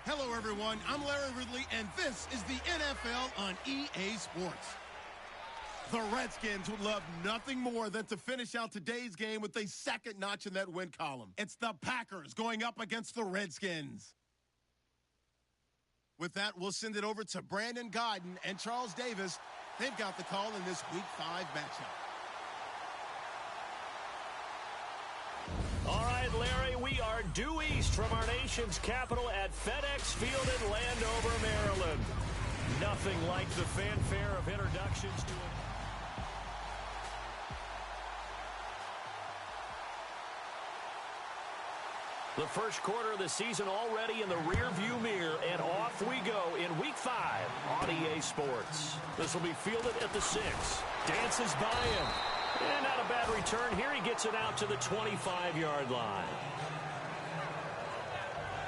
Hello, everyone. I'm Larry Ridley, and this is the NFL on EA Sports. The Redskins would love nothing more than to finish out today's game with a second notch in that win column. It's the Packers going up against the Redskins. With that, we'll send it over to Brandon Godden and Charles Davis. They've got the call in this Week 5 matchup. All right, Larry, we are due east from our nation's capital at FedEx Field in Landover, Maryland. Nothing like the fanfare of introductions to it. The first quarter of the season already in the rearview mirror, and off we go in Week 5 on EA Sports. This will be fielded at the 6. Dances by him. And not a bad return here. He gets it out to the 25-yard line.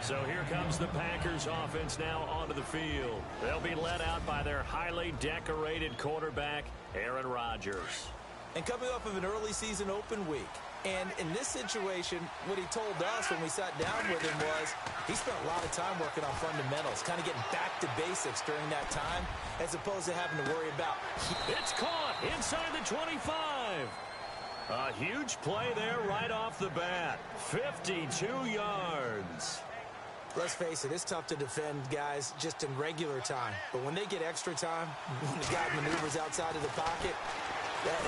So here comes the Packers offense now onto the field. They'll be led out by their highly decorated quarterback, Aaron Rodgers. And coming off of an early season open week. And in this situation, what he told us when we sat down with him was he spent a lot of time working on fundamentals, kind of getting back to basics during that time, as opposed to having to worry about. It's caught inside the 25. A huge play there right off the bat. 52 yards. Let's face it, it's tough to defend guys just in regular time. But when they get extra time, when the guy maneuvers outside of the pocket,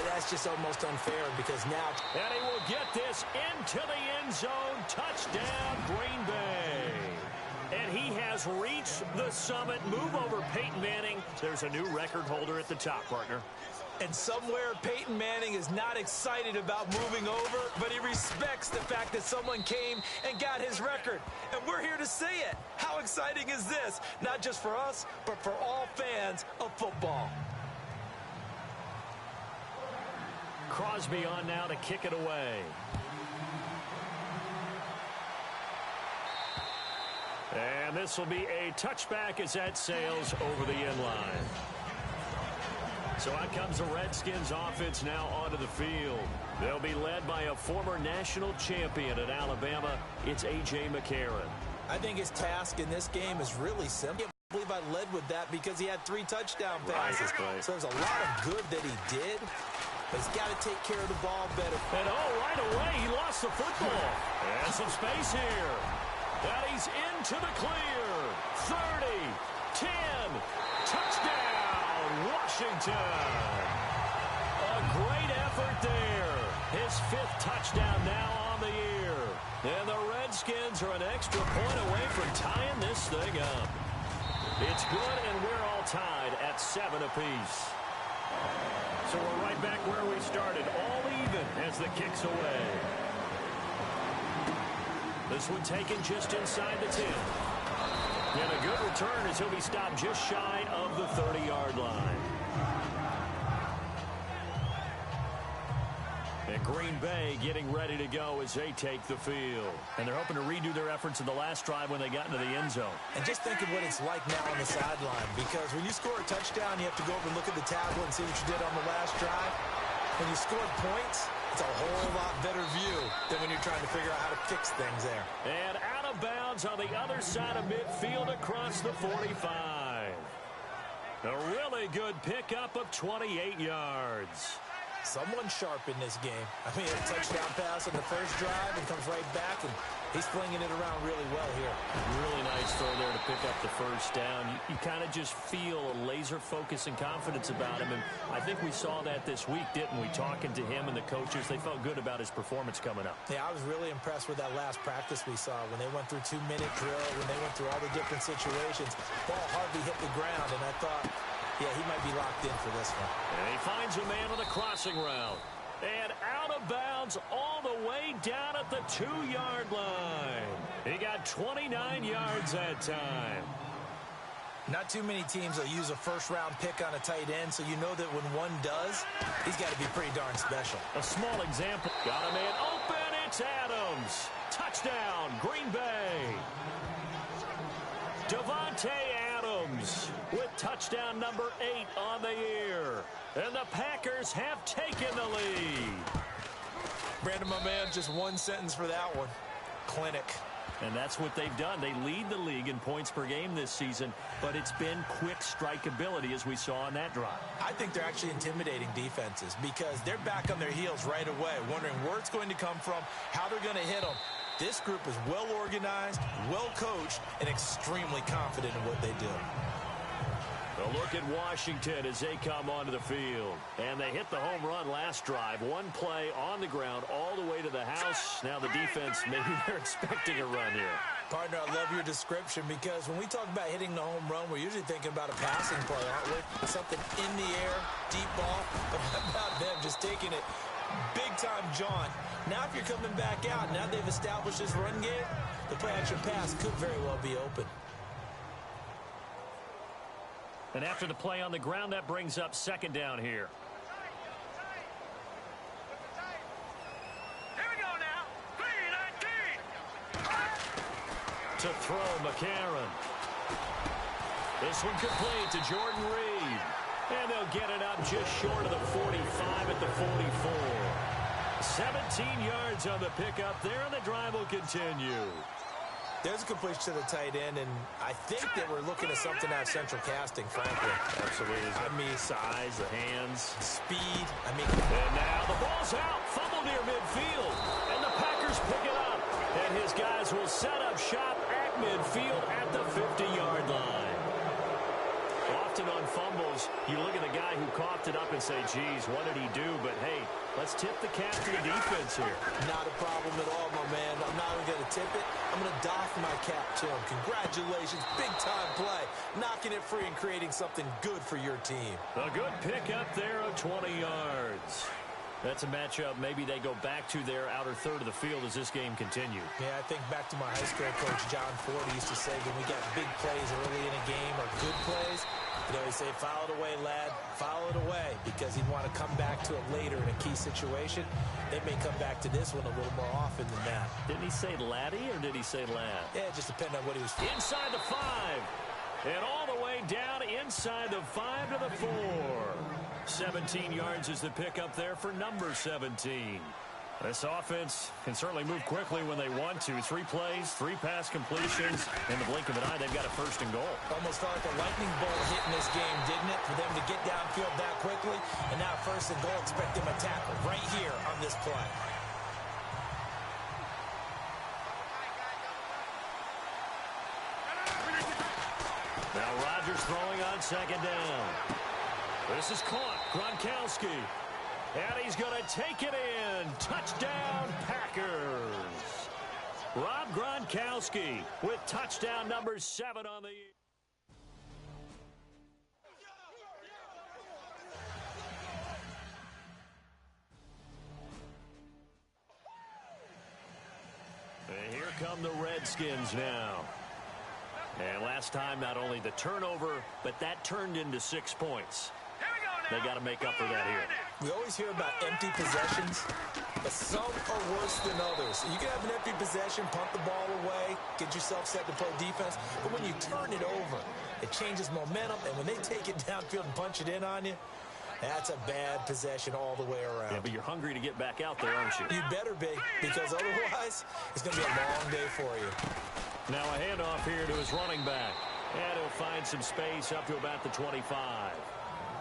that's just almost unfair because now. And he will get this into the end zone. Touchdown, Green Bay. And he has reached the summit. Move over, Peyton Manning. There's a new record holder at the top, partner. And somewhere Peyton Manning is not excited about moving over, but he respects the fact that someone came and got his record. And we're here to say it. How exciting is this? Not just for us, but for all fans of football. Crosby on now to kick it away. And this will be a touchback as that sails over the end line. So out comes the Redskins offense now onto the field. They'll be led by a former national champion at Alabama. It's A.J. McCarron. I think his task in this game is really simple. I believe I led with that because he had 3 touchdown passes. Right. So there's a lot of good that he did. But he's got to take care of the ball better. And right away, he lost the football. And some space here. And he's into the clear. 30, 10, touchdown, Washington. A great effort there. His 5th touchdown now on the year. And the Redskins are an extra point away from tying this thing up. It's good, and we're all tied at 7 apiece. So we're right back where we started, all even as the kick's away. This one taken just inside the 10. And a good return as he'll be stopped just shy of the 30-yard line. And Green Bay getting ready to go as they take the field. And they're hoping to redo their efforts in the last drive when they got into the end zone. And just think of what it's like now on the sideline. Because when you score a touchdown, you have to go over and look at the tablet and see what you did on the last drive. When you scored points, it's a whole lot better view than when you're trying to figure out how to fix things there. And out of bounds on the other side of midfield across the 45. A really good pickup of 28 yards. Someone sharp in this game. I mean, a touchdown pass on the first drive and comes right back, and he's flinging it around really well here. Really nice throw there to pick up the first down. You kind of just feel a laser focus and confidence about him, and I think we saw that this week, didn't we? Talking to him and the coaches, they felt good about his performance coming up. Yeah, I was really impressed with that last practice we saw when they went through 2-minute drill, when they went through all the different situations. Ball hardly hit the ground, and I thought, yeah, he might be locked in for this one. And he finds a man on the crossing route. And out of bounds all the way down at the 2-yard line. He got 29 yards that time. Not too many teams will use a first-round pick on a tight end, so you know that when one does, he's got to be pretty darn special. A small example. Got a man open. It's Adams. Touchdown, Green Bay. Devontae Adams with touchdown number 8 on the year. And the Packers have taken the lead. Brandon, my man, just one sentence for that one. Clinic. And that's what they've done. They lead the league in points per game this season, but it's been quick strike ability as we saw on that drive. I think they're actually intimidating defenses because they're back on their heels right away, wondering where it's going to come from, how they're going to hit them. This group is well organized, well coached, and extremely confident in what they do. A look at Washington as they come onto the field. And they hit the home run last drive. One play on the ground all the way to the house. Now the defense, maybe they're expecting a run here. Partner, I love your description because when we talk about hitting the home run, we're usually thinking about a passing play, aren't we? Something in the air, deep ball. But how about them just taking it big-time jaunt? Now if you're coming back out, now they've established this run game, the play-action pass could very well be open. And after the play on the ground, that brings up second down here. Here we go now. 3-19. To throw, McCarron. This one complete to Jordan Reed. And they'll get it up just short of the 45 at the 44. 17 yards on the pickup there, and the drive will continue. There's a completion to the tight end, and I think that we're looking at something out of central casting, frankly. Absolutely. I mean, size, the hands. speed. I mean, and now the ball's out. Fumble near midfield. And the Packers pick it up. And his guys will set up shop at midfield at the 50-yard line. Often on fumbles, you look at the guy who coughed it up and say, geez, what did he do? But, hey, let's tip the cap to the defense here. not a problem at all, my man. I'm not even going to tip it. I'm going to doff my cap to him. Congratulations. Big-time play. Knocking it free and creating something good for your team. A good pick up there of 20 yards. That's a matchup maybe they go back to their outer third of the field as this game continues. Yeah, I think back to my high school coach, John Ford, who used to say when we got big plays early in a game or good plays, you know, he'd say, foul it away, lad, foul it away, because he'd want to come back to it later in a key situation. They may come back to this one a little more often than that. Didn't he say laddie or did he say lad? Yeah, it just depended on what he was. Inside the 5. And all the way down inside the 5 to the 4. 17 yards is the pickup there for number 17. This offense can certainly move quickly when they want to. 3 plays, 3 pass completions. In the blink of an eye, they've got a first and goal. Almost felt like a lightning bolt hit in this game, didn't it? For them to get downfield that quickly. And now first and goal, expect them to tackle right here on this play. Now Rodgers throwing on second down. This is caught. Gronkowski. And he's going to take it in. Touchdown, Packers. Rob Gronkowski with touchdown number 7 on the year. And here come the Redskins now. And last time, not only the turnover, but that turned into 6 points. They got to make up for that here. We always hear about empty possessions, but some are worse than others. You can have an empty possession, punt the ball away, get yourself set to play defense, but when you turn it over, it changes momentum, and when they take it downfield and punch it in on you, that's a bad possession all the way around. Yeah, but you're hungry to get back out there, aren't you? You better be, because otherwise, it's going to be a long day for you. Now a handoff here to his running back. And he'll find some space up to about the 25.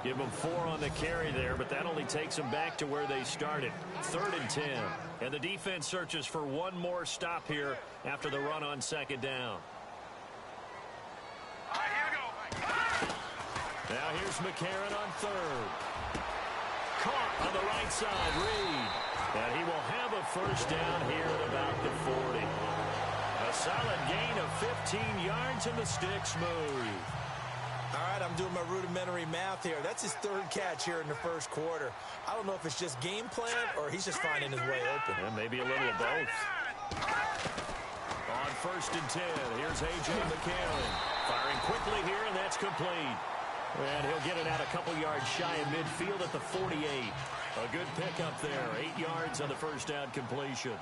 Give them 4 on the carry there, but that only takes them back to where they started. 3rd and 10. And the defense searches for one more stop here after the run on second down. All right, here we go. Now here's McCarron on 3rd. Caught on the right side, Reed. And he will have a first down here at about the 40. A solid gain of 15 yards and the sticks move. All right, I'm doing my rudimentary math here. That's his 3rd catch here in the first quarter. I don't know if it's just game plan or he's just finding his way open. And maybe a little of both. On 1st and 10, here's A.J. McCarron. Firing quickly here, and that's complete. And he'll get it out a couple yards shy of midfield at the 48. A good pickup there. 8 yards on the first down completion.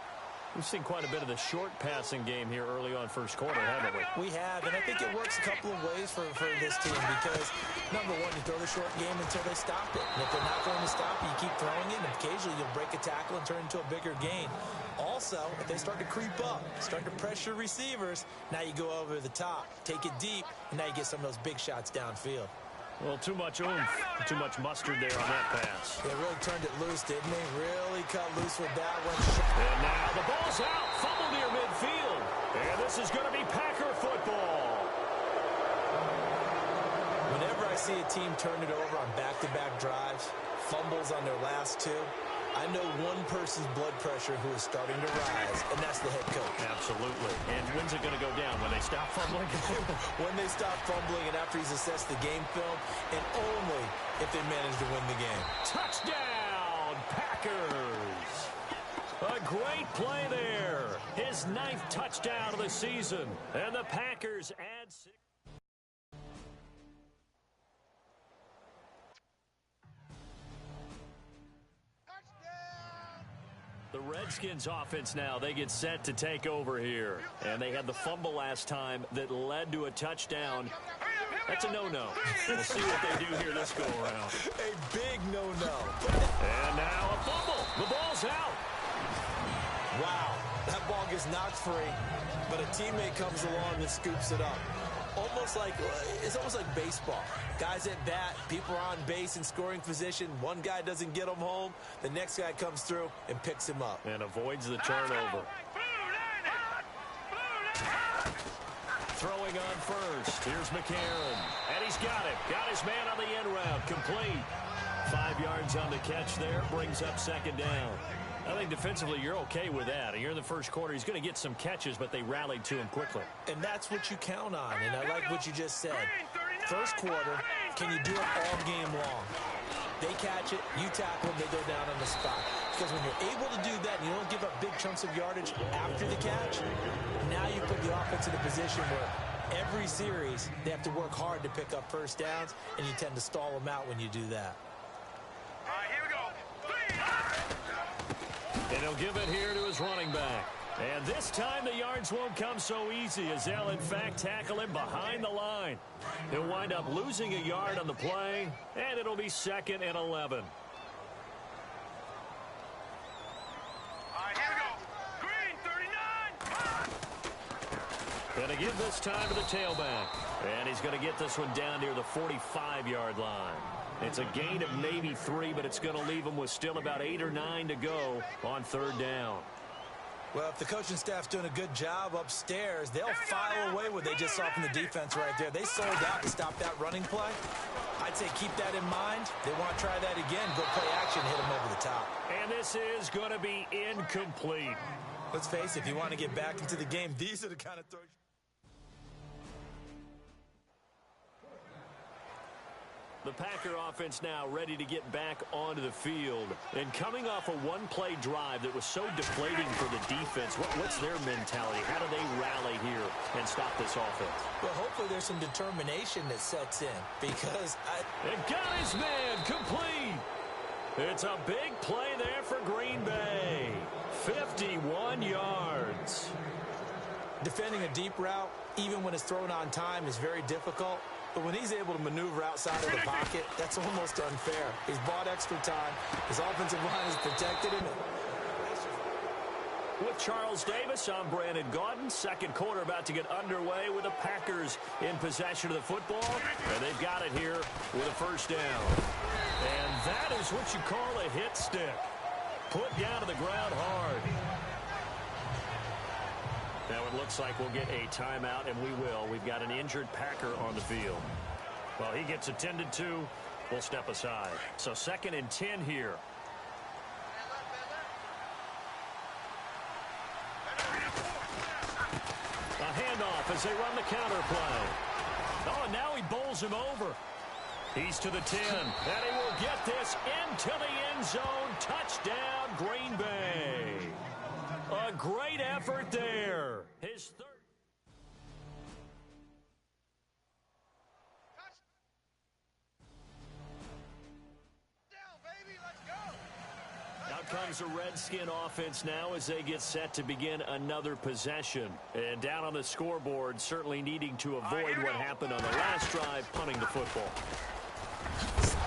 We've seen quite a bit of the short passing game here early on first quarter, haven't we? We have, and I think it works a couple of ways for this team because, number one, you throw the short game until they stop it. And if they're not going to stop it, you keep throwing it, and occasionally you'll break a tackle and turn it into a bigger gain. Also, if they start to creep up, start to pressure receivers, now you go over the top, take it deep, and now you get some of those big shots downfield. Well, too much oomph, too much mustard there on that pass. They really turned it loose, didn't they? Really cut loose with that one. And now the ball's out, fumble near midfield. And this is going to be Packer football. Whenever I see a team turn it over on back-to-back drives, fumbles on their last two, I know one person's blood pressure who is starting to rise, and that's the head coach. Absolutely. And when's it going to go down? When they stop fumbling? When they stop fumbling and after he's assessed the game film, and only if they manage to win the game. Touchdown, Packers! A great play there. His 9th touchdown of the season. And the Packers add 6. The Redskins offense now, they get set to take over here. And they had the fumble last time that led to a touchdown. That's a no-no. We'll see what they do here this go-around. A big no-no. And now a fumble. The ball's out. Wow, that ball gets knocked free, but a teammate comes along and scoops it up. It's almost like baseball. Guys at bat, people are on base in scoring position. One guy doesn't get him home. The next guy comes through and picks him up. And avoids the turnover. Throwing on first. Here's McCarron. And he's got it. Got his man on the end route. Complete. 5 yards on the catch there. Brings up second down. I think defensively you're okay with that. Here in the first quarter, he's going to get some catches, but they rallied to him quickly. And that's what you count on, and I like what you just said. First quarter, can you do it all game long? They catch it, you tackle them, they go down on the spot. Because when you're able to do that and you don't give up big chunks of yardage after the catch, now you put the offense in a position where every series they have to work hard to pick up first downs, and you tend to stall them out when you do that. All right, here we go. And he'll give it here to his running back. And this time the yards won't come so easy as they'll, in fact, tackle him behind the line. He'll wind up losing a yard on the play, and it'll be 2nd and 11. All right, here we go. Green, 39. And again this time to the tailback. And he's going to get this one down near the 45-yard line. It's a gain of maybe 3, but it's going to leave him with still about 8 or 9 to go on 3rd down. Well, if the coaching staff's doing a good job upstairs, they'll file away what they just saw from the defense right there. They sold out to stop that running play. I'd say keep that in mind. They want to try that again. Go play action, hit them over the top. And this is going to be incomplete. Let's face it, if you want to get back into the game, these are the kind of throws. The Packer offense now ready to get back onto the field. And coming off a one-play drive that was so deflating for the defense, what's their mentality? How do they rally here and stop this offense? Well, hopefully there's some determination that sets in because And got his man complete. It's a big play there for Green Bay. 51 yards. defending a deep route, even when it's thrown on time, is very difficult. But when he's able to maneuver outside of the pocket, that's almost unfair. He's bought extra time. His offensive line has protected him. With Charles Davis, I'm Brandon Gaudin. Second quarter about to get underway with the Packers in possession of the football. And they've got it here with a first down. And that is what you call a hit stick. Put down to the ground hard. Now it looks like we'll get a timeout, and we will. We've got an injured Packer on the field. Well, he gets attended to. We'll step aside. So 2nd and 10 here. A handoff as they run the counter play. Oh, and now he bowls him over. He's to the 10, and he will get this into the end zone. Touchdown, Green Bay. A great effort there. His third. Out comes the Redskin offense now as they get set to begin another possession. And down on the scoreboard, certainly needing to avoid what happened on the last drive, punting the football.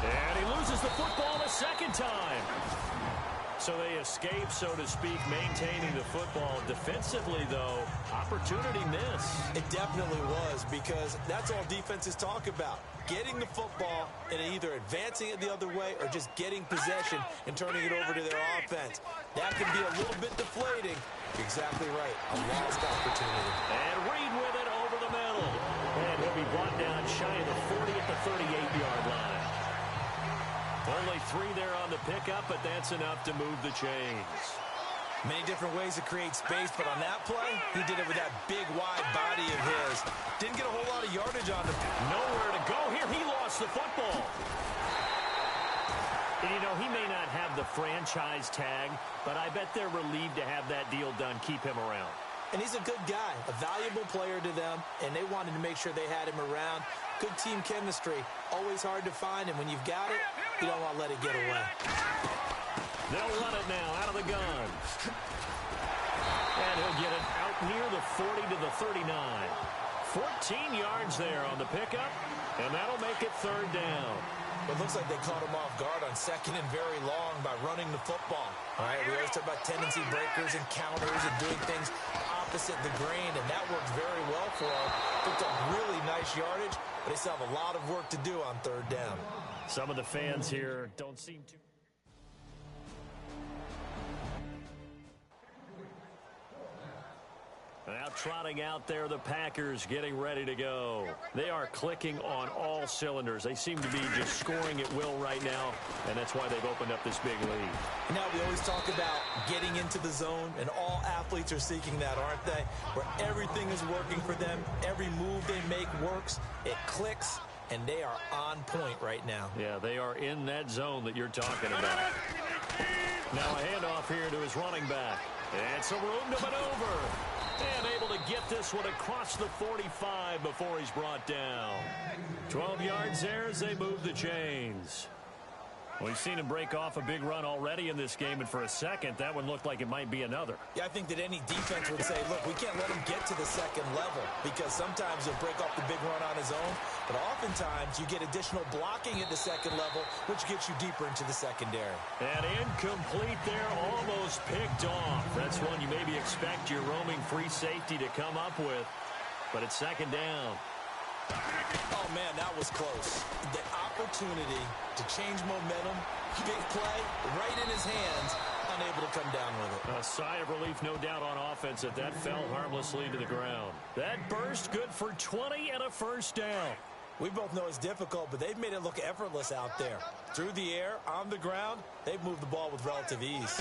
And he loses the football a second time. So they escape, so to speak, maintaining the football. Defensively, though, opportunity miss. It definitely was, because that's all defenses talk about. Getting the football and either advancing it the other way or just getting possession and turning it over to their offense. That can be a little bit deflating. You're exactly right. A lost opportunity. And Reed with it over the middle. And he'll be brought down shy of the 40 at the 38-yard line. Only 3 there on the pickup, but that's enough to move the chains. Many different ways to create space, but on that play, he did it with that big, wide body of his. Didn't get a whole lot of yardage on him. Nowhere to go here. He lost the football. And, you know, he may not have the franchise tag, but I bet they're relieved to have that deal done, keep him around. And he's a good guy, a valuable player to them, and they wanted to make sure they had him around. Good team chemistry, always hard to find, and when you've got it, you don't want to let it get away. They'll run it now out of the gun. And he'll get it out near the 40 to the 39. 14 yards there on the pickup, and that'll make it 3rd down. It looks like they caught him off guard on 2nd and very long by running the football. All right, we always talk about tendency breakers and counters and doing things opposite the grain, and that worked very well for them. Picked up really nice yardage, but they still have a lot of work to do on 3rd down. Some of the fans here don't seem to. Now trotting out there, the Packers getting ready to go. They are clicking on all cylinders. They seem to be just scoring at will right now, and that's why they've opened up this big lead. Now we always talk about getting into the zone, and all athletes are seeking that, aren't they? Where everything is working for them, every move they make works, it clicks, and they are on point right now. Yeah, they are in that zone that you're talking about. Now a handoff here to his running back. And some room to maneuver. And able to get this one across the 45 before he's brought down. 12 yards there as they move the chains. We've seen him break off a big run already in this game, and for a second, that one looked like it might be another. Yeah, I think that any defense would say, look, we can't let him get to the 2nd level, because sometimes he'll break off the big run on his own, but oftentimes you get additional blocking at the 2nd level, which gets you deeper into the secondary. And incomplete there, almost picked off. That's one you maybe expect your roaming free safety to come up with, but it's 2nd down. Oh, man, that was close. The opportunity to change momentum, big play, right in his hands, unable to come down with it. A sigh of relief, no doubt, on offense that fell harmlessly to the ground. That burst good for 20 and a 1st down. We both know it's difficult, but they've made it look effortless out there. Through the air, on the ground, they've moved the ball with relative ease.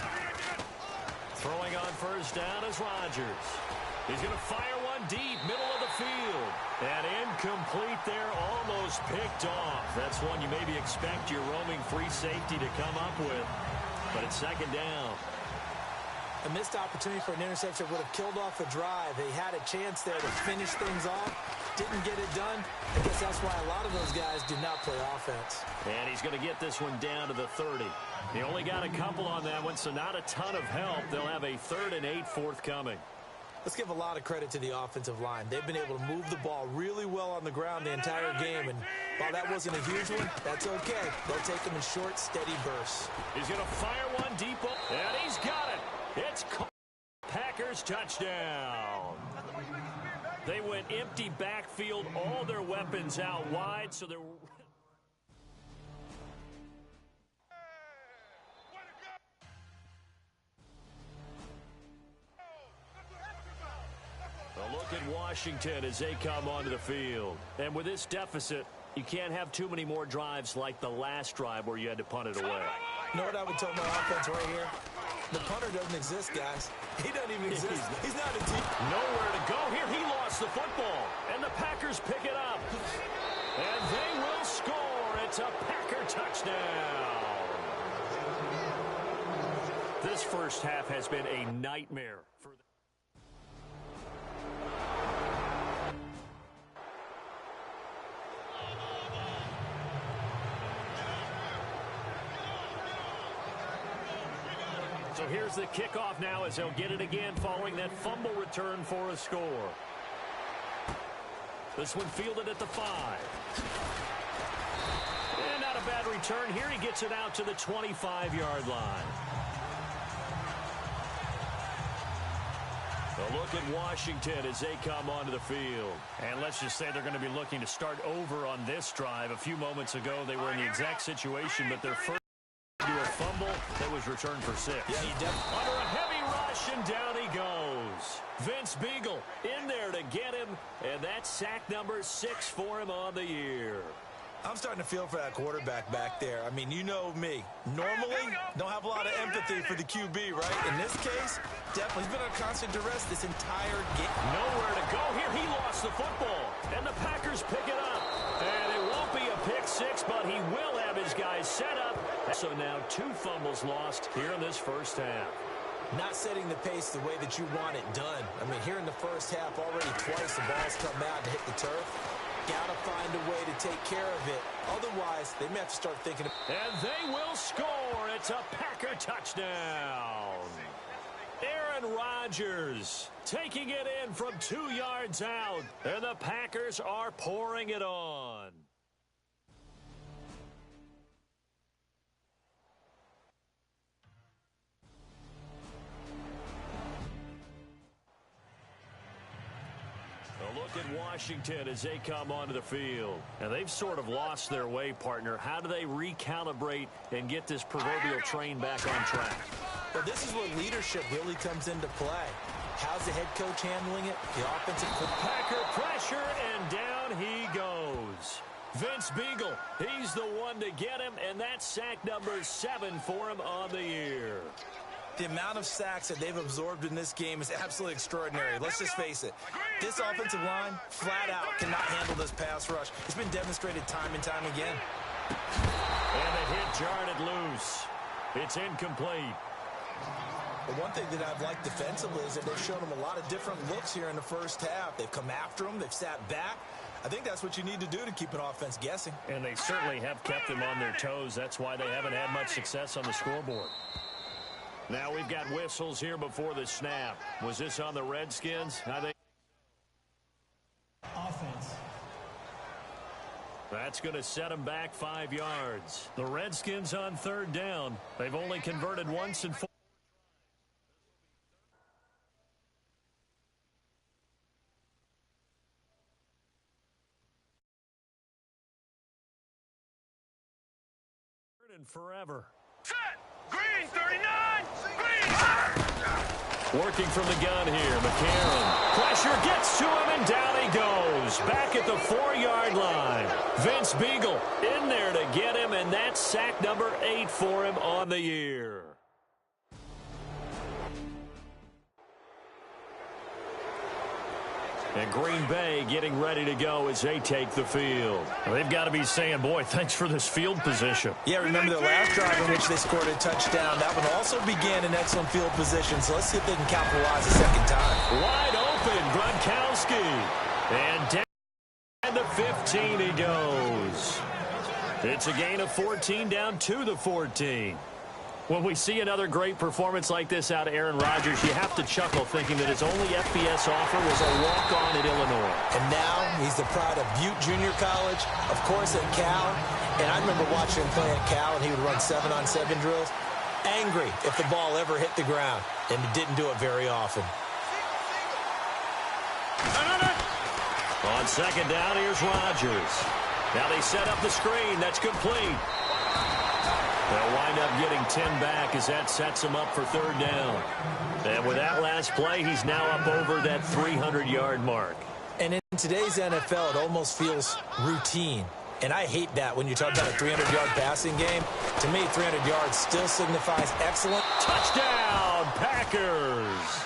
Throwing on 1st down is Rodgers. He's going to fire one deep, middle of the field. And incomplete there, almost picked off. That's one you maybe expect your roaming free safety to come up with. But it's 2nd down. A missed opportunity for an interception would have killed off the drive. They had a chance there to finish things off. Didn't get it done. I guess that's why a lot of those guys do not play offense. And he's going to get this one down to the 30. He only got a couple on that one, so not a ton of help. They'll have a 3rd and 8 forthcoming. Let's give a lot of credit to the offensive line. They've been able to move the ball really well on the ground the entire game, and while that wasn't a huge one, that's okay. They'll take them in short, steady bursts. He's going to fire one deep, and he's got it. It's Packers touchdown. They went empty backfield, all their weapons out wide, so they're... A look at Washington as they come onto the field. And with this deficit, you can't have too many more drives like the last drive where you had to punt it away. You know what I would tell my offense right here? The punter doesn't exist, guys. He doesn't even exist. He's not a team. Nowhere to go here. He lost the football. And the Packers pick it up. And they will score. It's a Packer touchdown. This first half has been a nightmare for the... here's the kickoff now as they'll get it again following that fumble return for a score. This one fielded at the 5. And not a bad return here. He gets it out to the 25-yard line. A look at Washington as they come onto the field. And let's just say they're going to be looking to start over on this drive. A few moments ago, they were in the exact situation, but their first to a fumble that was returned for 6. Yeah, Under a heavy rush, and down he goes. Vince Beagle in there to get him, and that's sack number 6 for him on the year. I'm starting to feel for that quarterback back there. I mean, you know me. Normally, don't have a lot of empathy for the QB, right? In this case, definitely. He's been under constant duress this entire game. Nowhere to go here. He lost the football, and the Packers pick it up. And it won't be a pick 6, but he will have his guys set up. So now 2 fumbles lost here in this first half. Not setting the pace the way that you want it done. I mean, here in the first half, already twice the ball's come out to hit the turf. Got to find a way to take care of it. Otherwise, they may have to start thinking. And they will score. It's a Packer touchdown. Aaron Rodgers taking it in from 2 yards out. And the Packers are pouring it on. A look at Washington as they come onto the field. And they've sort of lost their way, partner. How do they recalibrate and get this proverbial train back on track? Well, this is where leadership really comes into play. How's the head coach handling it? The offensive Packer pressure, and down he goes. Vince Beagle, he's the one to get him, and that's sack number 7 for him on the year. The amount of sacks that they've absorbed in this game is absolutely extraordinary. Let's just face it. This offensive line, flat out, cannot handle this pass rush. It's been demonstrated time and time again. And the hit jarred it loose. It's incomplete. But one thing that I've liked defensively is that they've shown them a lot of different looks here in the first half. They've come after them. They've sat back. I think that's what you need to do to keep an offense guessing. And they certainly have kept them on their toes. That's why they haven't had much success on the scoreboard. Now we've got whistles here before the snap. Was this on the Redskins? I think offense. That's going to set them back 5 yards. The Redskins on 3rd down. They've only converted once in 4. And forever. Set! Green 39! Green! Working from the gun here, McCarron. Pressure gets to him, and down he goes. Back at the 4-yard line. Vince Beagle in there to get him, and that's sack number 8 for him on the year. And Green Bay getting ready to go as they take the field. They've got to be saying, boy, thanks for this field position. Yeah, remember the last drive in which they scored a touchdown. That one also began in excellent field position, so let's see if they can capitalize a second time. Wide open, Gronkowski. And down to 15 he goes. It's a gain of 14 down to the 14. When we see another great performance like this out of Aaron Rodgers, you have to chuckle thinking that his only FBS offer was a walk-on at Illinois. And now he's the pride of Butte Junior College, of course at Cal. And I remember watching him play at Cal, and he would run 7-on-7 drills. Angry if the ball ever hit the ground, and he didn't do it very often. On 2nd down, here's Rodgers. Now they set up the screen. That's complete. They'll wind up getting 10 back as that sets him up for 3rd down. And with that last play, he's now up over that 300-yard mark. And in today's NFL, it almost feels routine. And I hate that when you talk about a 300-yard passing game. To me, 300 yards still signifies excellent. Touchdown, Packers!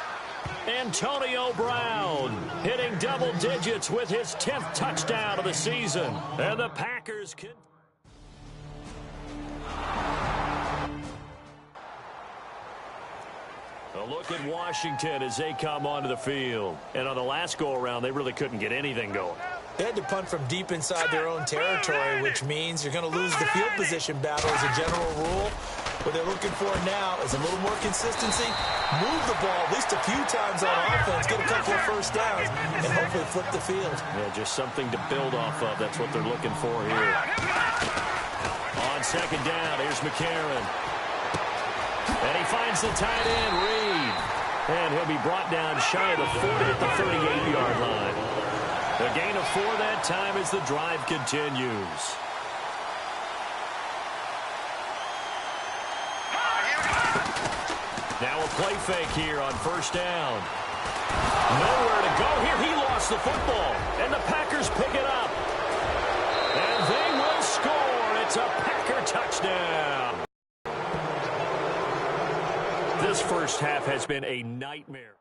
Antonio Brown hitting double digits with his 10th touchdown of the season. And the Packers can... A look at Washington as they come onto the field. And on the last go-around, they really couldn't get anything going. They had to punt from deep inside their own territory, which means you're going to lose the field position battle as a general rule. What they're looking for now is a little more consistency, move the ball at least a few times on offense, get a couple of first downs, and hopefully flip the field. Yeah, just something to build off of. That's what they're looking for here. On second down, here's McCarron. And he finds the tight end, Reed. And he'll be brought down shy of the 40 at the 38-yard line. A gain of 4 that time as the drive continues. Now a play fake here on first down. Nowhere to go here. He lost the football. And the Packers pick it up. And they will score. It's a Packer touchdown. This first half has been a nightmare.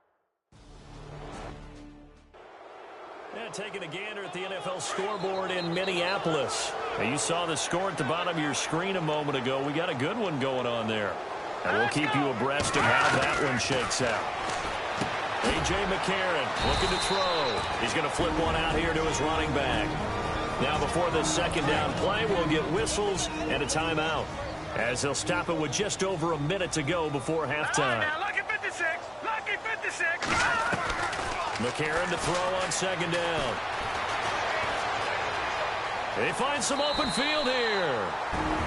And taking a gander at the NFL scoreboard in Minneapolis. Now you saw the score at the bottom of your screen a moment ago. We got a good one going on there. And we'll keep you abreast of how that one shakes out. A.J. McCarron looking to throw. He's going to flip one out here to his running back. Now before the second down play, we'll get whistles and a timeout, as they'll stop it with just over a minute to go before halftime. Lucky 56. Lucky 56. McCarron to throw on second down. They find some open field here.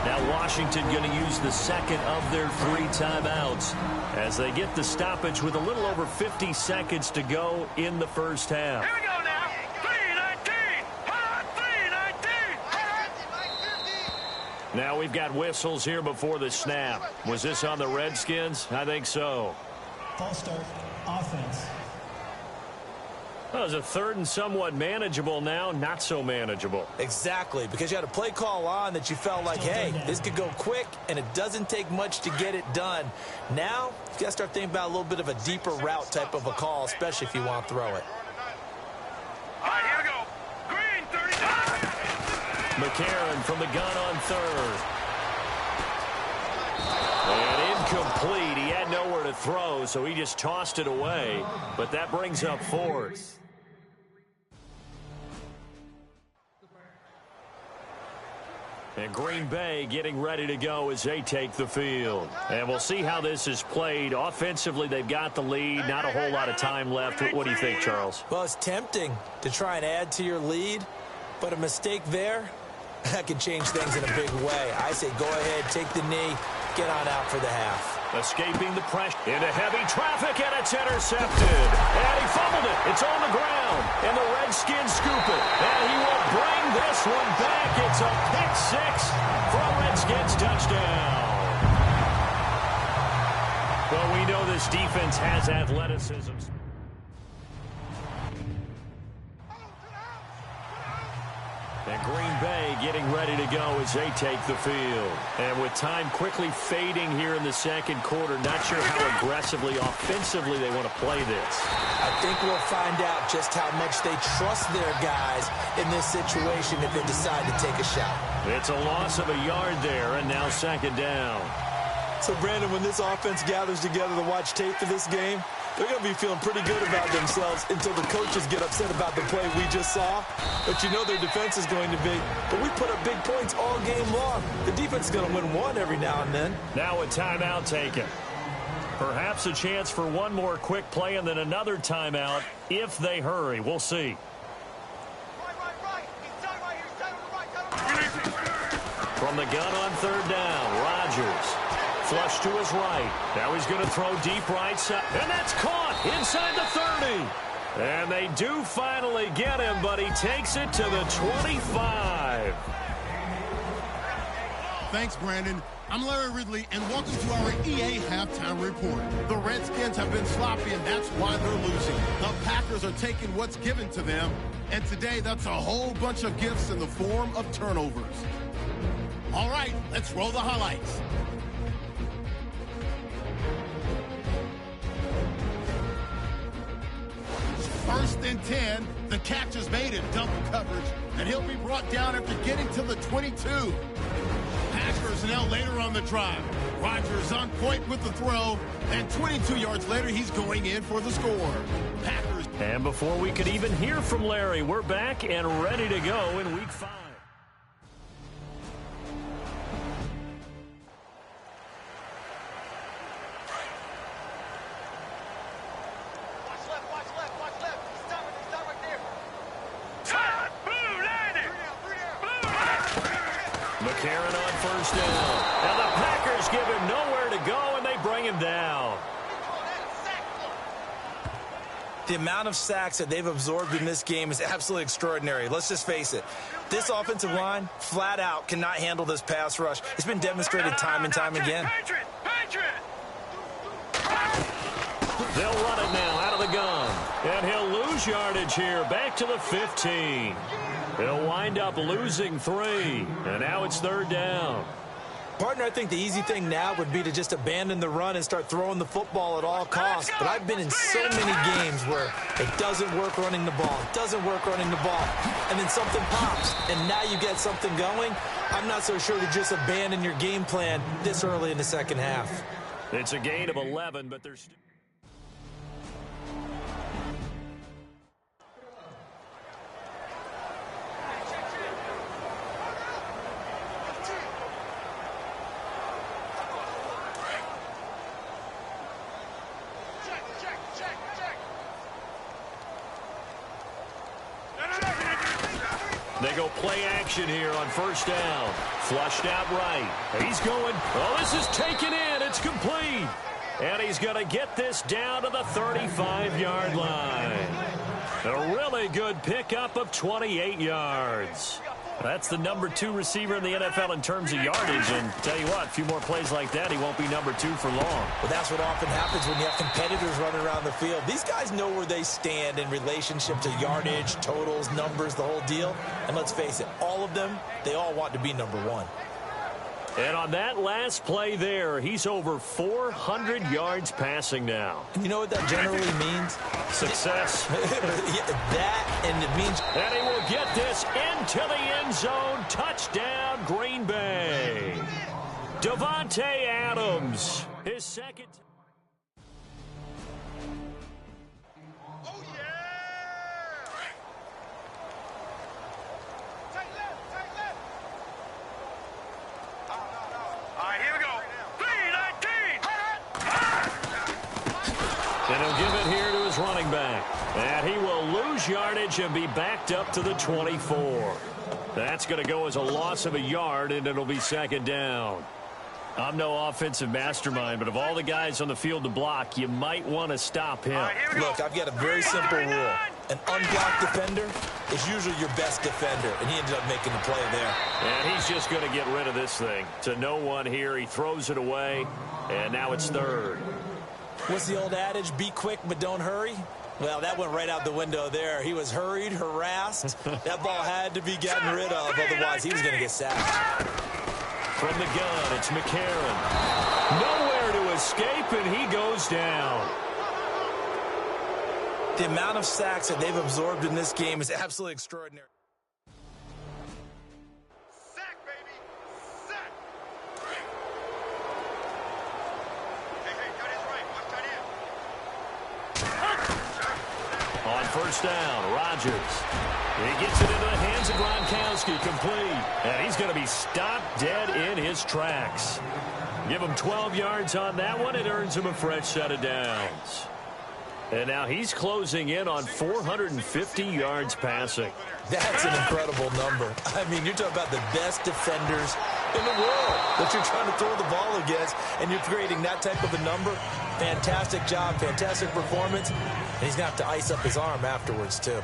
Now Washington going to use the second of their 3 timeouts as they get the stoppage with a little over 50 seconds to go in the first half. Here we go now. 3:19. 3:19. Now we've got whistles here before the snap. Was this on the Redskins? I think so. False start, offense. Well, it was a third and somewhat manageable, now not so manageable. Exactly, because you had a play call on that you felt like, hey, this could go quick, and it doesn't take much to get it done. Now, you got to start thinking about a little bit of a deeper route type of a call, especially if you want to throw it. All right, here we go. Green 39. McCarron from the gun on third. And incomplete. He had nowhere to throw, so he just tossed it away. But that brings up fourth. And Green Bay getting ready to go as they take the field. And we'll see how this is played. Offensively, they've got the lead. Not a whole lot of time left. What do you think, Charles? Well, it's tempting to try and add to your lead, but a mistake there, that can change things in a big way. I say go ahead, take the knee, get on out for the half. Escaping the pressure into heavy traffic, and it's intercepted. And he fumbled it. It's on the ground. And the Redskins scoop it. And he will bring this one back. It's a pick six for a Redskins touchdown. Well, we know this defense has athleticism. And Green Bay getting ready to go as they take the field. And with time quickly fading here in the second quarter, not sure how aggressively, offensively they want to play this. I think we'll find out just how much they trust their guys in this situation if they decide to take a shot. It's a loss of a yard there, and now second down. So, Brandon, when this offense gathers together to watch tape for this game, they're going to be feeling pretty good about themselves until the coaches get upset about the play we just saw. But you know their defense is going to be. But we put up big points all game long. The defense is going to win one every now and then. Now a timeout taken. Perhaps a chance for one more quick play and then another timeout if they hurry. We'll see. From the gun on third down, Rodgers. Flush to his right. Now he's going to throw deep right side. And that's caught inside the 30. And they do finally get him, but he takes it to the 25. Thanks, Brandon. I'm Larry Ridley, and welcome to our EA Halftime Report. The Redskins have been sloppy, and that's why they're losing. The Packers are taking what's given to them, and today that's a whole bunch of gifts in the form of turnovers. All right, let's roll the highlights. First and 10, the catch is made in double coverage, and he'll be brought down after getting to the 22. Packers now later on the drive. Rodgers on point with the throw, and 22 yards later, he's going in for the score. Packers. And before we could even hear from Larry, we're back and ready to go in Week 5. McCarron on first down. And the Packers give him nowhere to go, and they bring him down. The amount of sacks that they've absorbed in this game is absolutely extraordinary. Let's just face it. This offensive line, flat out, cannot handle this pass rush. It's been demonstrated time and time again. They'll run it now out of the gun. And he'll lose yardage here, back to the 15. He'll wind up losing 3. And now it's third down. Partner, I think the easy thing now would be to just abandon the run and start throwing the football at all costs. But I've been in so many games where it doesn't work running the ball. It doesn't work running the ball. And then something pops, and now you get something going. I'm not so sure to just abandon your game plan this early in the second half. It's a gain of 11, but there's... They go play action here on first down. Flushed out right. He's going. Oh, this is taken in. It's complete. And he's going to get this down to the 35-yard line. A really good pickup of 28 yards. That's the number 2 receiver in the NFL in terms of yardage. And tell you what, a few more plays like that, he won't be number 2 for long. Well, that's what often happens when you have competitors running around the field. These guys know where they stand in relationship to yardage, totals, numbers, the whole deal. And let's face it, all of them, they all want to be number 1. And on that last play there, he's over 400 yards passing now. You know what that generally means? Success. That, and it means... And he will get this into the end zone. Touchdown, Green Bay. Davante Adams, his second... And he'll give it here to his running back. And he will lose yardage and be backed up to the 24. That's going to go as a loss of a yard, and it'll be second down. I'm no offensive mastermind, but of all the guys on the field to block, you might want to stop him. Look, I've got a very simple rule. An unblocked defender is usually your best defender, and he ended up making the play there. And he's just going to get rid of this thing. To no one here, he throws it away, and now it's third. What's the old adage? Be quick, but don't hurry? Well, that went right out the window there. He was hurried, harassed. That ball had to be gotten rid of, otherwise he was going to get sacked. From the gun, it's McCarron. Nowhere to escape, and he goes down. The amount of sacks that they've absorbed in this game is absolutely extraordinary. Sack, baby! Sack! On first down, Rodgers. He gets it into the hands of Gronkowski, complete. And he's going to be stopped dead in his tracks. Give him 12 yards on that one. It earns him a fresh set of downs. And now he's closing in on 450 yards passing. That's an incredible number. I mean, you're talking about the best defenders in the world that you're trying to throw the ball against, and you're creating that type of a number. Fantastic job, fantastic performance. And he's going to have to ice up his arm afterwards, too.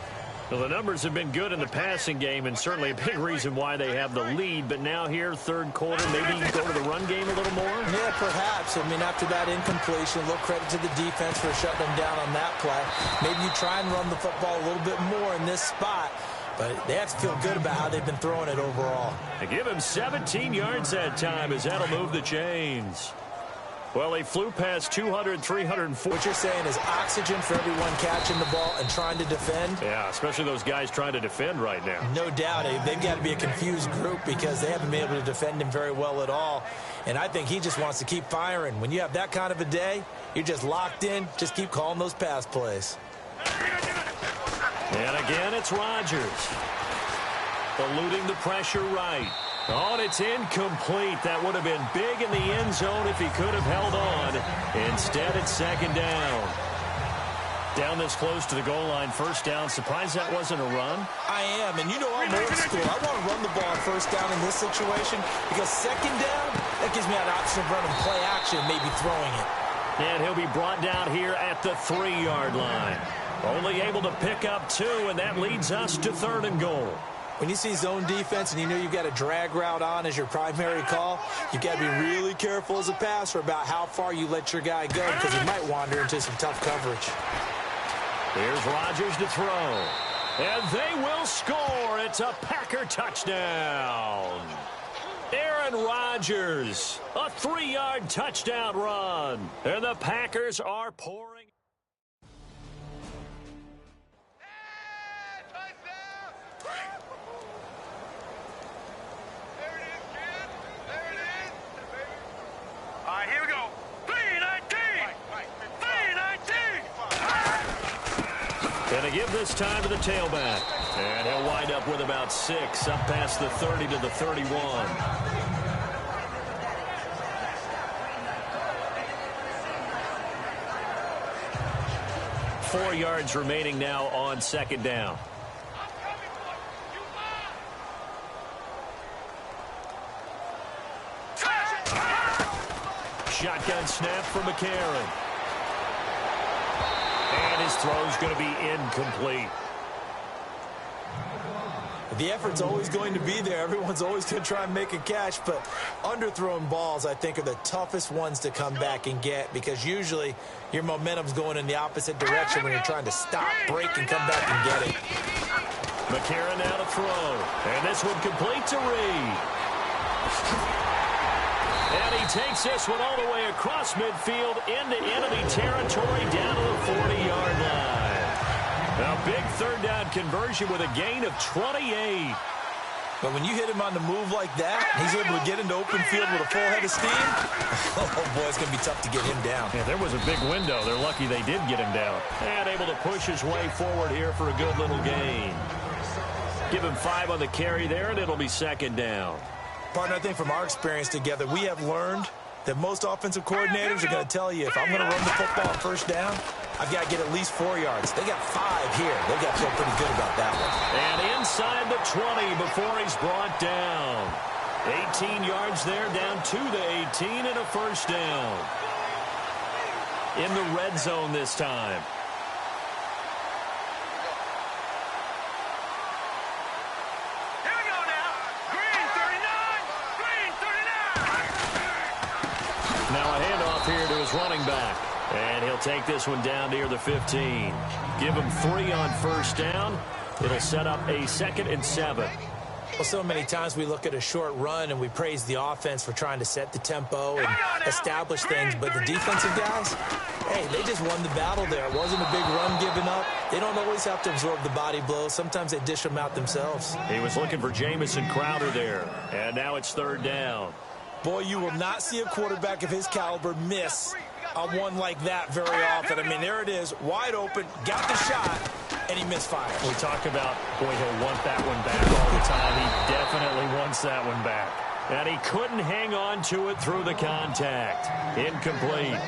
Well, the numbers have been good in the passing game, and certainly a big reason why they have the lead. But now here, third quarter, maybe go to the run game a little more? Yeah, perhaps. I mean, after that incompletion, a little credit to the defense for shutting them down on that play. Maybe you try and run the football a little bit more in this spot. But they have to feel good about how they've been throwing it overall. They give him 17 yards that time, as that'll move the chains. Well, he flew past 200, 304. What you're saying is oxygen for everyone catching the ball and trying to defend? Yeah, especially those guys trying to defend right now. No doubt. They've got to be a confused group because they haven't been able to defend him very well at all. And I think he just wants to keep firing. When you have that kind of a day, you're just locked in. Just keep calling those pass plays. And again, it's Rodgers. Eluding the pressure right. Oh, and it's incomplete. That would have been big in the end zone if he could have held on. Instead, it's second down. Down this close to the goal line, first down. Surprised that wasn't a run? I am, and you know I'm old school. I want to run the ball on first down in this situation because second down, that gives me an option of running play action, maybe throwing it. And he'll be brought down here at the 3-yard line. Only able to pick up 2, and that leads us to 3rd and goal. When you see zone defense and you know you've got a drag route on as your primary call, you've got to be really careful as a passer about how far you let your guy go because he might wander into some tough coverage. Here's Rodgers to throw. And they will score. It's a Packer touchdown. Aaron Rodgers, a 3-yard touchdown run. And the Packers are pouring. All right, here we go. 3-19. 3-19. Gonna give this time to the tailback. And he'll wind up with about 6, up past the 30 to the 31. Four yards remaining now on 2nd down. Shotgun snap for McCarron. And his throw's going to be incomplete. The effort's always going to be there. Everyone's always going to try and make a catch, but underthrown balls, I think, are the toughest ones to come back and get because usually your momentum's going in the opposite direction when you're trying to stop, break, and come back and get it. McCarron now to throw. And this one complete to Reed. And he takes this one all the way across midfield into enemy territory down to the 40-yard line. A big 3rd down conversion with a gain of 28. But when you hit him on the move like that, he's able to get into open field with a full head of steam. Oh, boy, it's going to be tough to get him down. Yeah, there was a big window. They're lucky they did get him down. And able to push his way forward here for a good little gain. Give him 5 on the carry there, and it'll be 2nd down. Partner, I think from our experience together, we have learned that most offensive coordinators are going to tell you, if I'm going to run the football on first down, I've got to get at least 4 yards. They got 5 here. They've got to feel pretty good about that one. And inside the 20 before he's brought down. 18 yards there, down to the 18, and a first down. In the red zone this time. Running back, and he'll take this one down near the 15. Give him 3 on first down. It'll set up a 2nd and 7. Well, so many times we look at a short run and we praise the offense for trying to set the tempo and establish things, but the defensive guys, hey, they just won the battle there. It wasn't a big run given up. They don't always have to absorb the body blows. Sometimes they dish them out themselves. He was looking for Jamison Crowder there, and now it's 3rd down. Boy, you will not see a quarterback of his caliber miss on one like that very often. I mean, there it is, wide open, got the shot, and he misfired. We talk about, boy, he'll want that one back all the time. He definitely wants that one back. And he couldn't hang on to it through the contact. Incomplete.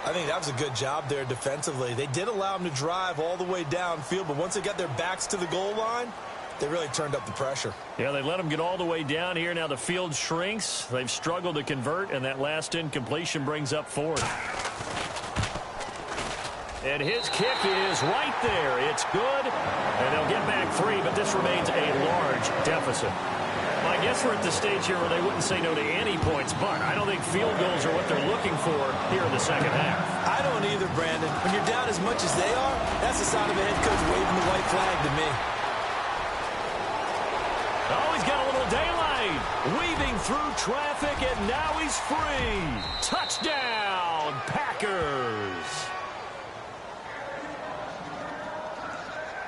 I think that was a good job there defensively. They did allow him to drive all the way downfield, but once they got their backs to the goal line, they really turned up the pressure. Yeah, they let him get all the way down here. Now the field shrinks. They've struggled to convert, and that last incompletion brings up 4th. And his kick is right there. It's good, and they'll get back 3, but this remains a large deficit. Well, I guess we're at the stage here where they wouldn't say no to any points, but I don't think field goals are what they're looking for here in the second half. I don't either, Brandon. When you're down as much as they are, that's the sign of a head coach waving the white flag to me. Oh, he's got a little daylight. Weaving through traffic, and now he's free. Touchdown, Packers.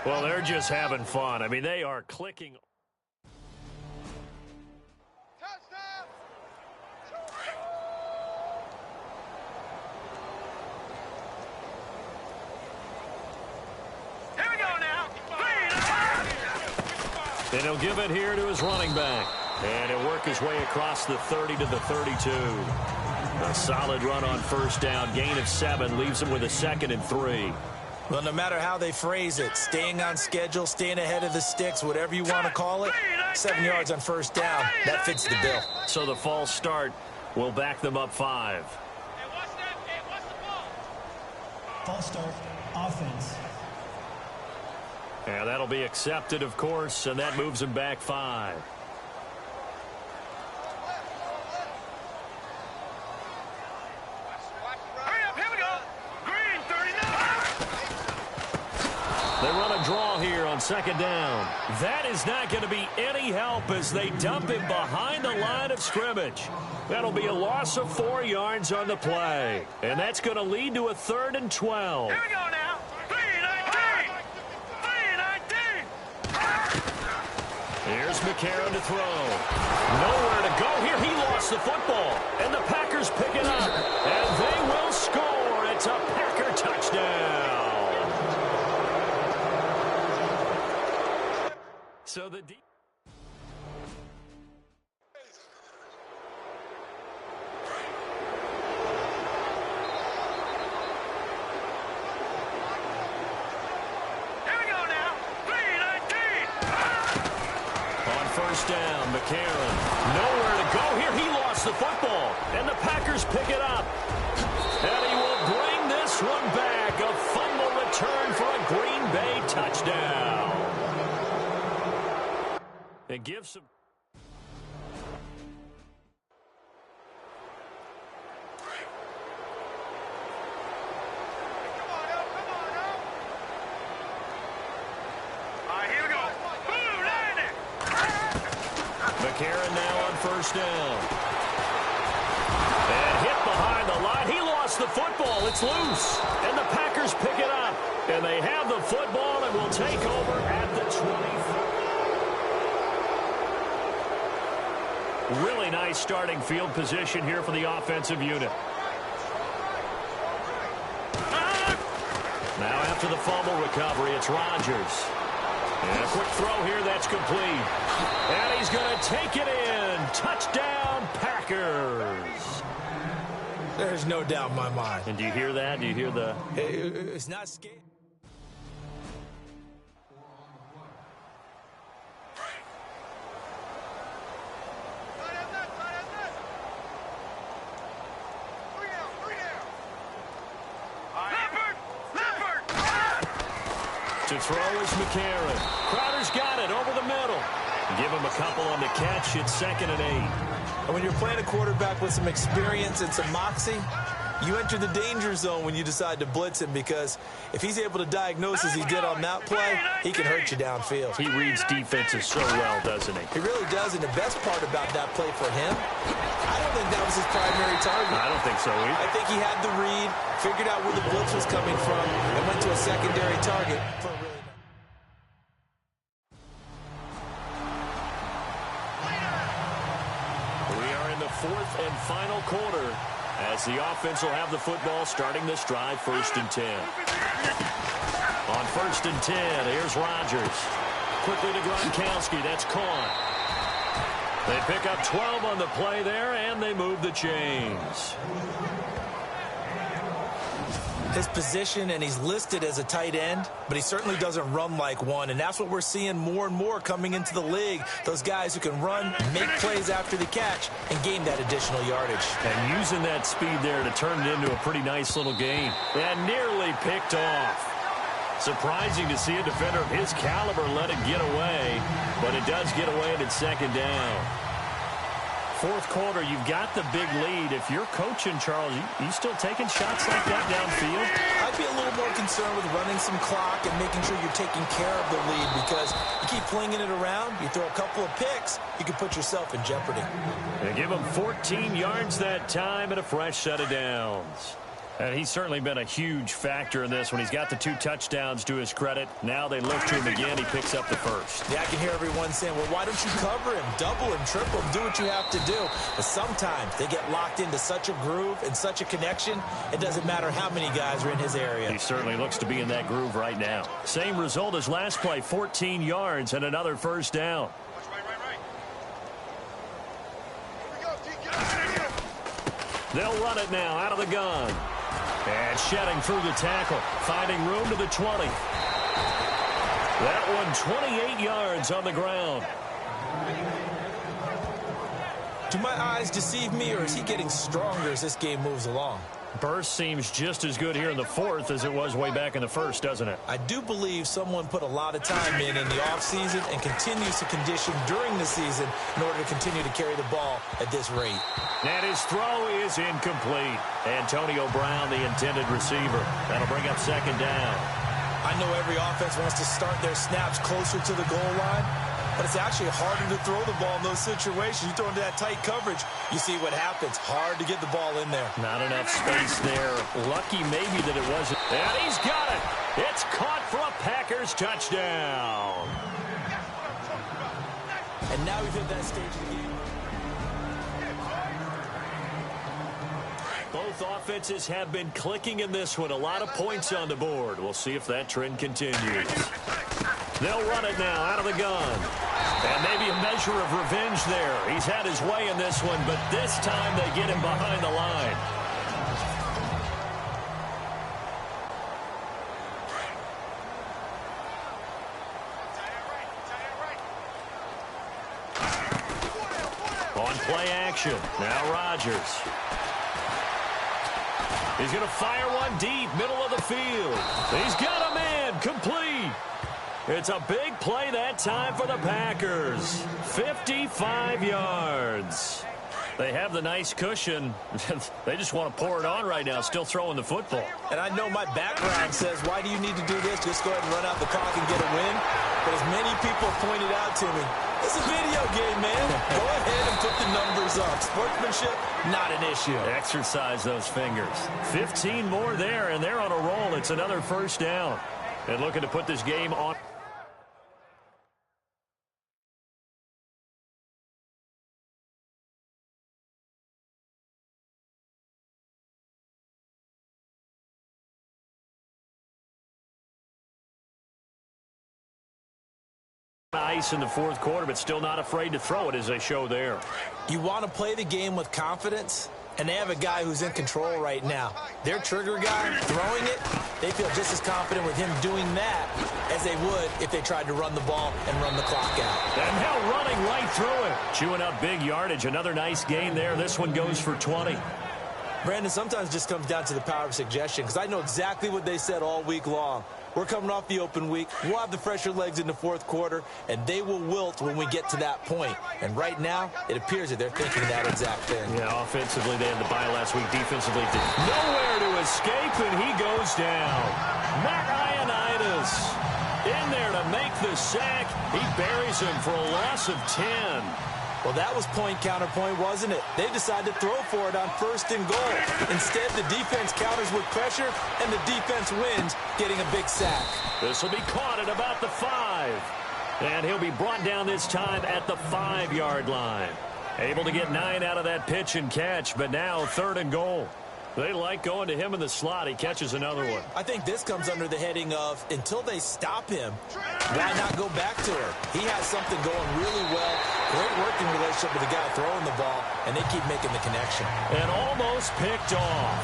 Well, they're just having fun. I mean, they are clicking. And he'll give it here to his running back. And he'll work his way across the 30 to the 32. A solid run on first down. Gain of 7 leaves him with a 2nd and 3. Well, no matter how they phrase it, staying on schedule, staying ahead of the sticks, whatever you want to call it, 7 yards on first down, that fits the bill. So the false start will back them up 5. False start, offense. And that'll be accepted, of course, and that moves them back 5. They run a draw here on second down. That is not going to be any help as they dump him behind the line of scrimmage. That'll be a loss of 4 yards on the play. And that's going to lead to a 3rd and 12. Here we go now. 3-19. 3-19. Here's McCarron to throw. Nowhere to go here. He lost the football. And the Packers pick it up. And they will score. It's a Packer touchdown. So the deep. Here we go now. 3-19. On first down, McCarron. Nowhere to go here. He lost the football. And the Packers pick it up. And he will bring this one back. A fumble return for a Green Bay touchdown. It gives some. Here we go. Boom, landed. McCarron now on first down. And hit behind the line. He lost the football. It's loose. And the Packers pick it up. And they have the football and will take over at the 24. Really nice starting field position here for the offensive unit. Now after the fumble recovery, it's Rodgers. And a quick throw here, that's complete. And he's going to take it in. Touchdown, Packers. There's no doubt in my mind. And do you hear that? Do you hear the... It's not scary. To throw is McCarron. Crowder's got it over the middle. Give him a couple on the catch. It's 2nd and 8. And when you're playing a quarterback with some experience and some moxie, you enter the danger zone when you decide to blitz him, because if he's able to diagnose as he did on that play, he can hurt you downfield. He reads defenses so well, doesn't he? He really does, and the best part about that play for him, I don't think that was his primary target. I don't think so either. I think he had the read, figured out where the blitz was coming from, and went to a secondary target for a really nice. We are in the 4th and final quarter as the offense will have the football starting this drive, 1st and 10. On 1st and 10, here's Rodgers. Quickly to Gronkowski. That's caught. They pick up 12 on the play there, and they move the chains. His position, and he's listed as a tight end, but he certainly doesn't run like one, and that's what we're seeing more and more coming into the league. Those guys who can run, make plays after the catch, and gain that additional yardage. And using that speed there to turn it into a pretty nice little gain. And nearly picked off. Surprising to see a defender of his caliber let it get away, but it does get away and it's 2nd down. 4th quarter, you've got the big lead. If you're coaching, Charles, you still taking shots like that downfield? I'd be a little more concerned with running some clock and making sure you're taking care of the lead, because you keep flinging it around, you throw a couple of picks, you can put yourself in jeopardy. They give him 14 yards that time and a fresh set of downs. And he's certainly been a huge factor in this when he's got the 2 touchdowns to his credit. Now they look to him again. He picks up the first. Yeah, I can hear everyone saying, well, why don't you cover him, double him, triple him, do what you have to do. But sometimes they get locked into such a groove and such a connection, it doesn't matter how many guys are in his area. He certainly looks to be in that groove right now. Same result as last play, 14 yards and another first down. They'll run it now out of the gun. And shedding through the tackle, finding room to the 20. That one 28 yards on the ground. Do my eyes deceive me, or is he getting stronger as this game moves along? Burst seems just as good here in the fourth as it was way back in the first, doesn't it? I do believe someone put a lot of time in the offseason and continues to condition during the season in order to continue to carry the ball at this rate. And his throw is incomplete. Antonio Brown, the intended receiver. That'll bring up second down. I know every offense wants to start their snaps closer to the goal line, but it's actually harder to throw the ball in those situations. You throw into that tight coverage, you see what happens. Hard to get the ball in there. Not enough space there. Lucky maybe that it wasn't. And he's got it. It's caught for a Packers touchdown. And now we've hit that stage of the game. Both offenses have been clicking in this one. A lot of points on the board. We'll see if that trend continues. They'll run it now out of the gun. And maybe a measure of revenge there. He's had his way in this one, but this time they get him behind the line. On play action. Now Rodgers. He's going to fire one deep, middle of the field. He's got a man, complete. It's a big play that time for the Packers. 55 yards. They have the nice cushion. They just want to pour it on right now, still throwing the football. And I know my background says, why do you need to do this? Just go ahead and run out the clock and get a win. But as many people pointed out to me, it's a video game, man. Go ahead and put the numbers up. Sportsmanship, not an issue. Exercise those fingers. 15 more there, and they're on a roll. It's another first down. And looking to put this game on. Ice in the fourth quarter, but still not afraid to throw it as they show there. You want to play the game with confidence, and they have a guy who's in control right now. Their trigger guy throwing it, they feel just as confident with him doing that as they would if they tried to run the ball and run the clock out. And now running right through it. Chewing up big yardage. Another nice gain there. This one goes for 20. Brandon, sometimes it just comes down to the power of suggestion, because I know exactly what they said all week long. We're coming off the open week. We'll have the fresher legs in the fourth quarter, and they will wilt when we get to that point. And right now, it appears that they're thinking that exact thing. Yeah, offensively, they had the bye last week. Defensively, nowhere to escape, and he goes down. Matt Ioannidis in there to make the sack. He buries him for a loss of 10. Well, that was point counterpoint, wasn't it? They decided to throw for it on first and goal. Instead, the defense counters with pressure, and the defense wins, getting a big sack. This will be caught at about the 5. And he'll be brought down this time at the 5-yard line. Able to get 9 out of that pitch and catch, but now third and goal. They like going to him in the slot. He catches another one. I think this comes under the heading of, until they stop him, why not go back to her? He has something going really well. Great working relationship with the guy throwing the ball, and they keep making the connection. And almost picked off.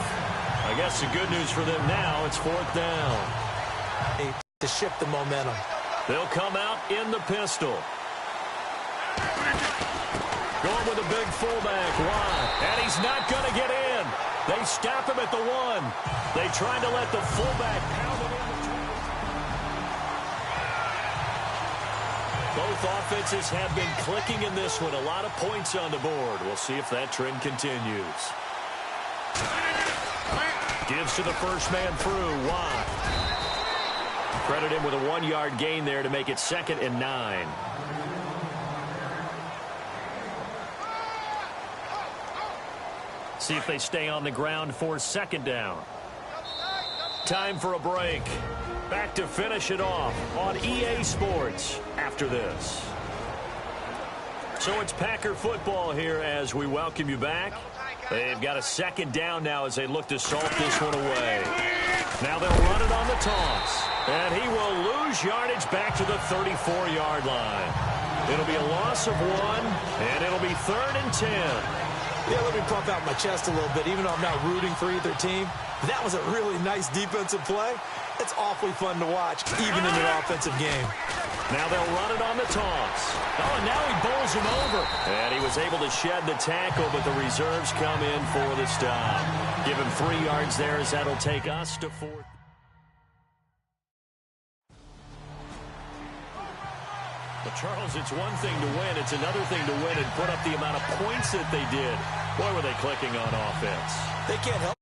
I guess the good news for them now, it's fourth down. To shift the momentum. They'll come out in the pistol. Going with a big fullback wide. And he's not going to get in. They stop him at the 1. They tried to let the fullback pound it in. Both offenses have been clicking in this one. A lot of points on the board. We'll see if that trend continues. Gives to the first man through. Watt. Credit him with a 1-yard gain there to make it 2nd and 9. See if they stay on the ground for second down. Time for a break. Back to finish it off on EA Sports after this. So it's Packer football here as we welcome you back. They've got a second down now as they look to salt this one away. Now they'll run it on the toss. And he will lose yardage back to the 34-yard line. It'll be a loss of 1, and it'll be 3rd and 10. Yeah, let me pump out my chest a little bit. Even though I'm not rooting for either team, That was a really nice defensive play. It's awfully fun to watch, even in an offensive game. Now they'll run it on the toss. Oh, and now he bowls him over. And he was able to shed the tackle, but the reserves come in for the stop. Give him 3 yards there as that'll take us to 4th. But Charles, it's one thing to win. It's another thing to win and put up the amount of points that they did. Boy, were they clicking on offense. They can't help